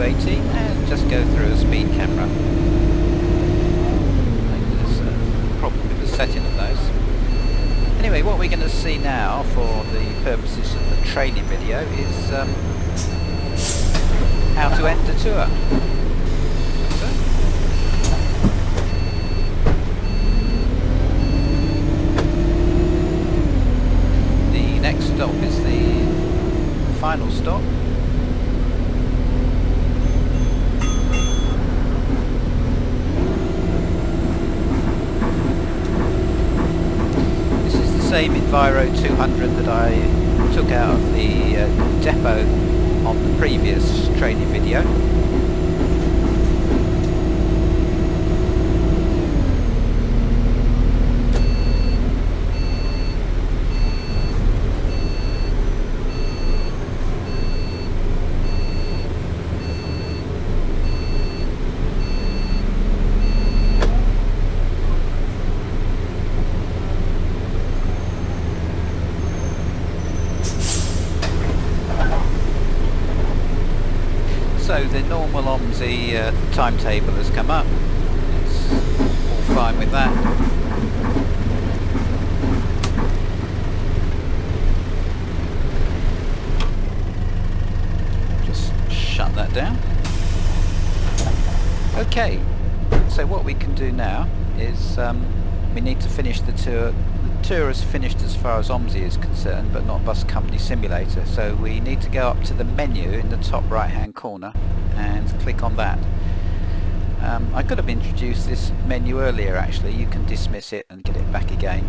18 and just go through a speed camera. I think there's a problem with the setting of those. Anyway, what we're going to see now for the purposes of the training video is how to end a tour. The next stop is the final stop. Same Enviro 200 that I took out of the depot on the previous training video. So the normal OMSI timetable has come up. It's all fine with that. Just shut that down. Okay, so what we can do now is we need to finish the tour. The tour is finished as far as OMSI is concerned, but not Bus Company Simulator, so we need to go up to the menu in the top right hand corner and click on that. I could have introduced this menu earlier actually. You can dismiss it and get it back again,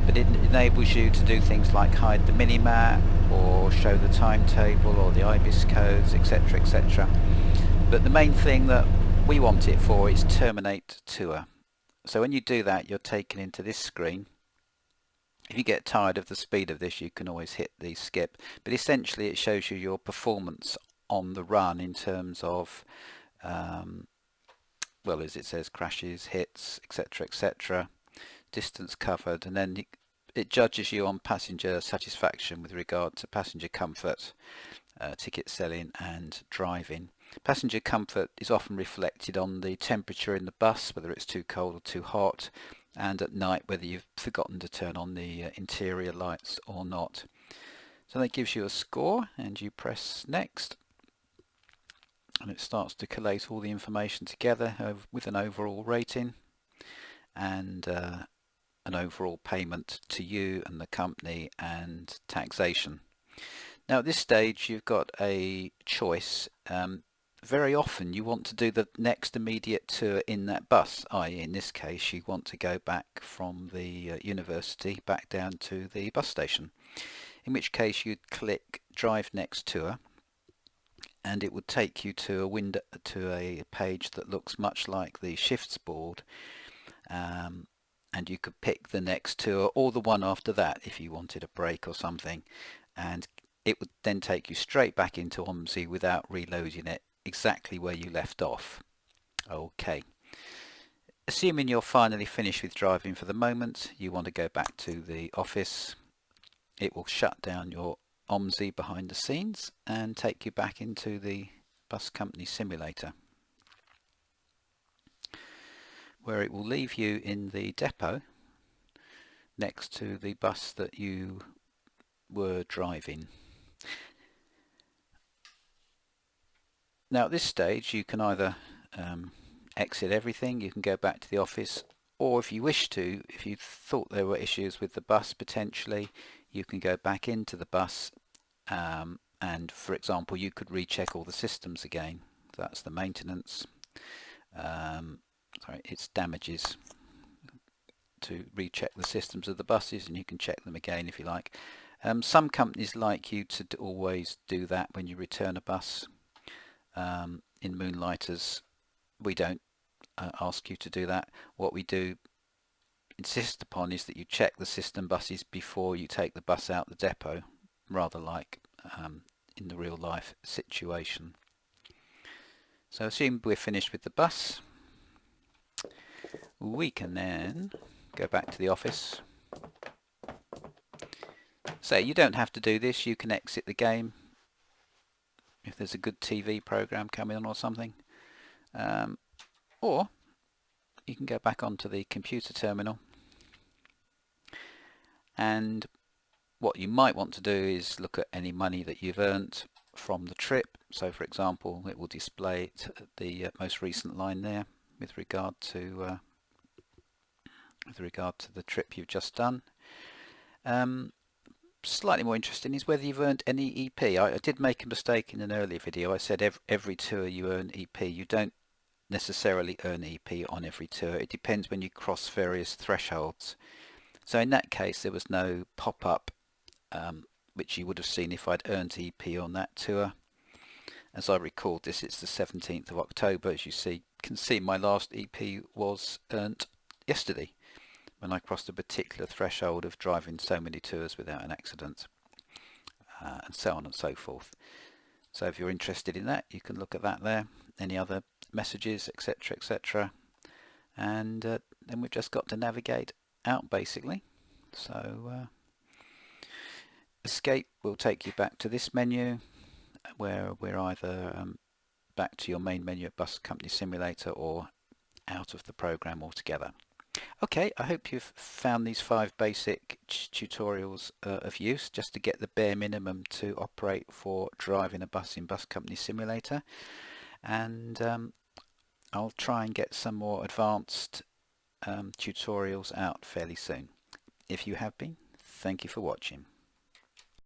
but it enables you to do things like hide the minimap or show the timetable or the IBIS codes, etc, etc. But the main thing that we want it for is terminate tour. So when you do that, you're taken into this screen. If you get tired of the speed of this, you can always hit the skip, but essentially it shows you your performance on the run in terms of well, as it says, crashes, hits, etc, etc, distance covered, and then it judges you on passenger satisfaction with regard to passenger comfort, ticket selling and driving. Passenger comfort is often reflected on the temperature in the bus, whether it's too cold or too hot, and at night whether you've forgotten to turn on the interior lights or not. So that gives you a score, and you press next and it starts to collate all the information together with an overall rating and an overall payment to you and the company and taxation. Now at this stage you've got a choice. Very often you want to do the next immediate tour in that bus, i.e. in this case you want to go back from the university back down to the bus station, in which case you'd click Drive Next Tour and it would take you to a window, to a page that looks much like the shifts board, and you could pick the next tour or the one after that if you wanted a break or something, and it would then take you straight back into OMSI without reloading it exactly where you left off. Okay, assuming you're finally finished with driving for the moment, you want to go back to the office. It will shut down your OMSI behind the scenes and take you back into the Bus Company Simulator, where it will leave you in the depot next to the bus that you were driving. Now at this stage you can either exit everything, you can go back to the office, or if you wish to, if you thought there were issues with the bus potentially, you can go back into the bus and for example you could recheck all the systems again. That's the maintenance, sorry, it's damages, to recheck the systems of the buses, and you can check them again if you like. Some companies like you to always do that when you return a bus. In Moonlighters we don't ask you to do that. What we do insist upon is that you check the system buses before you take the bus out the depot, rather like in the real life situation. So assume we're finished with the bus, we can then go back to the office. So you don't have to do this, you can exit the game if there's a good TV program coming on or something. Or you can go back onto the computer terminal, and what you might want to do is look at any money that you've earned from the trip. So for example, it will display the most recent line there with regard to the trip you've just done. Slightly more interesting is whether you've earned any EP. I did make a mistake in an earlier video. I said every tour you earn EP. You don't necessarily earn EP on every tour. It depends when you cross various thresholds. So in that case there was no pop-up which you would have seen if I'd earned EP on that tour. As I recall, it's the 17th of October. As you can see my last EP was earned yesterday, when I crossed a particular threshold of driving so many tours without an accident, and so on and so forth. So if you're interested in that, you can look at that there, any other messages, etc, etc, and then we've just got to navigate out basically. So escape will take you back to this menu, where we're either back to your main menu at Bus Company Simulator or out of the program altogether. Okay, I hope you've found these 5 basic tutorials of use, just to get the bare minimum to operate for driving a bus in Bus Company Simulator, and I'll try and get some more advanced tutorials out fairly soon. If you have been, thank you for watching.